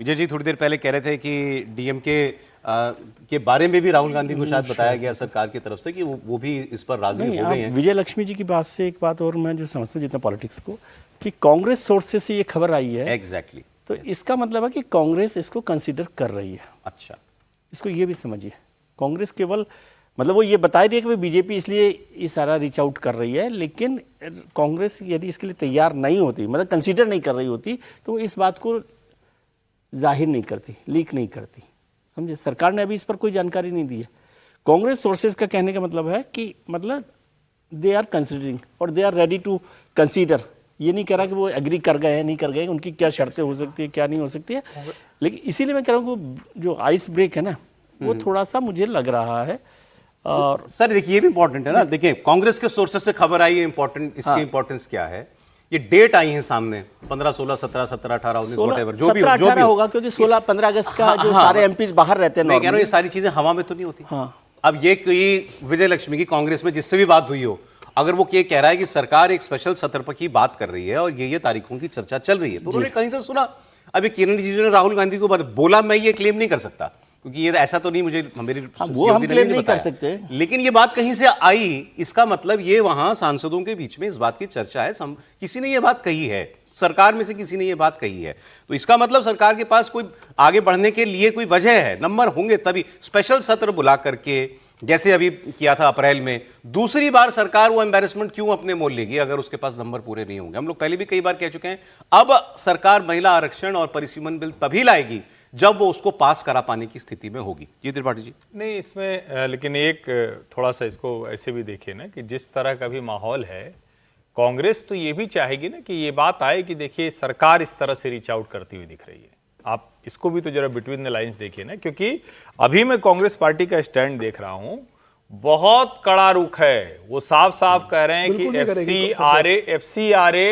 विजय जी थोड़ी देर पहले कह रहे थे कि डीएमके के बारे में भी राहुल गांधी को शायद बताया गया सरकार की तरफ से कि वो भी इस पर राजी हो गए हैं। विजय लक्ष्मी जी की बात से एक बात और मैं जो समझता हूँ जितना पॉलिटिक्स को, कि कांग्रेस सोर्सेस से ये खबर आई है एग्जैक्टली तो इसका मतलब है कि कांग्रेस इसको कंसीडर कर रही है। अच्छा, इसको ये भी समझिए, कांग्रेस केवल मतलब वो ये बता रही है कि बीजेपी इसलिए ये सारा रीच आउट कर रही है, लेकिन कांग्रेस यदि इसके लिए तैयार नहीं होती, मतलब कंसीडर नहीं कर रही होती, तो वो इस बात को जाहिर नहीं करती, लीक नहीं करती। समझे, सरकार ने अभी इस पर कोई जानकारी नहीं दी है। कांग्रेस सोर्सेज का कहने का मतलब है कि मतलब दे आर कंसिडरिंग और they are ready to consider. ये नहीं कह रहा कि वो एग्री कर गए हैं, नहीं कर गए, उनकी क्या शर्तें हो सकती है, क्या नहीं हो सकती है। लेकिन इसीलिए मैं कह रहा हूँ जो आइस ब्रेक है ना, वो थोड़ा सा मुझे लग रहा है। और सर देखिए ये भी इंपॉर्टेंट है ना, देखिए कांग्रेस के सोर्सेस से खबर आई है, इंपॉर्टेंट इसकी इंपॉर्टेंस क्या है, ये डेट आई है सामने 15, 16, 17, 17, 18, 19 व्हाटएवर जो भी होगा, क्योंकि 16, 15 अगस्त का जो सारे एमपीज बाहर रहते हैं। मैं कह रहा हूँ ये सारी चीजें हवा में तो नहीं होती। अब ये कोई विजय लक्ष्मी की कांग्रेस में जिससे भी बात हुई हो, अगर वो ये कह रहा है कि सरकार एक स्पेशल सत्र की बात कर रही है और ये तारीखों की चर्चा चल रही है, तो उन्होंने कहीं से सुना। अभी किरण रिजिजू ने राहुल गांधी को बोला, मैं ये क्लेम नहीं कर सकता क्योंकि ये ऐसा तो नहीं, मुझे मेरी वो हम क्लेम नहीं कर सकते, लेकिन ये बात कहीं से आई, इसका मतलब ये वहां सांसदों के बीच में इस बात की चर्चा है, किसी ने ये बात कही है, सरकार में से किसी ने ये बात कही है, तो इसका मतलब सरकार के पास कोई आगे बढ़ने के लिए कोई वजह है, नंबर होंगे तभी स्पेशल सत्र बुला करके, जैसे अभी किया था अप्रैल में। दूसरी बार सरकार वो एम्बैरेसमेंट क्यों अपने मोल लेगी अगर उसके पास नंबर पूरे नहीं होंगे। हम लोग पहले भी कई बार कह चुके हैं, अब सरकार महिला आरक्षण और परिसीमन बिल तभी लाएगी जब वो उसको पास करा पाने की स्थिति में होगी। जी त्रिपाठी जी। नहीं इसमें लेकिन एक थोड़ा सा इसको ऐसे भी देखिए ना कि जिस तरह का भी माहौल है, कांग्रेस तो ये भी चाहेगी ना कि ये बात आए कि देखिए सरकार इस तरह से रीच आउट करती हुई दिख रही है। आप इसको भी तो जरा बिटवीन द लाइंस देखिए ना, क्योंकि अभी मैं कांग्रेस पार्टी का स्टैंड देख रहा हूं, बहुत कड़ा रुख है। वो साफ साफ कह रहे हैं कि एफसीआरए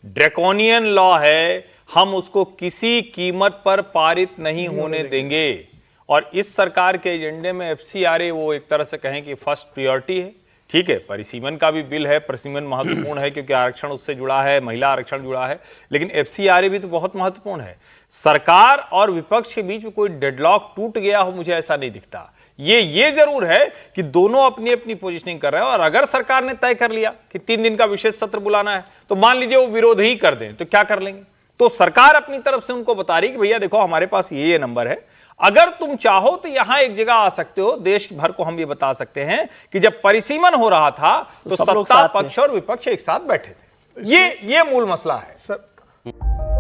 ड्रैकोनियन लॉ है, हम उसको किसी कीमत पर पारित नहीं होने देंगे। और इस सरकार के एजेंडे में एफसीआरए वो एक तरह से कहें कि फर्स्ट प्रायोरिटी है। ठीक है, परिसीमन का भी बिल है, परिसीमन महत्वपूर्ण है क्योंकि आरक्षण उससे जुड़ा है, महिला आरक्षण जुड़ा है, लेकिन एफसीआरए भी तो बहुत महत्वपूर्ण है। सरकार और विपक्ष के बीच में कोई डेडलॉक टूट गया हो, मुझे ऐसा नहीं दिखता। ये जरूर है कि दोनों अपनी अपनी पोजीशनिंग कर रहे हैं, और अगर सरकार ने तय कर लिया कि 3 दिन का विशेष सत्र बुलाना है, तो मान लीजिए वो विरोध ही कर दें तो क्या कर लेंगे। तो सरकार अपनी तरफ से उनको बता रही कि भैया देखो हमारे पास ये नंबर है, अगर तुम चाहो तो यहां एक जगह आ सकते हो। देश भर को हम ये बता सकते हैं कि जब परिसीमन हो रहा था तो सत्ता पक्ष और विपक्ष एक साथ बैठे थे। ये मूल मसला है सर।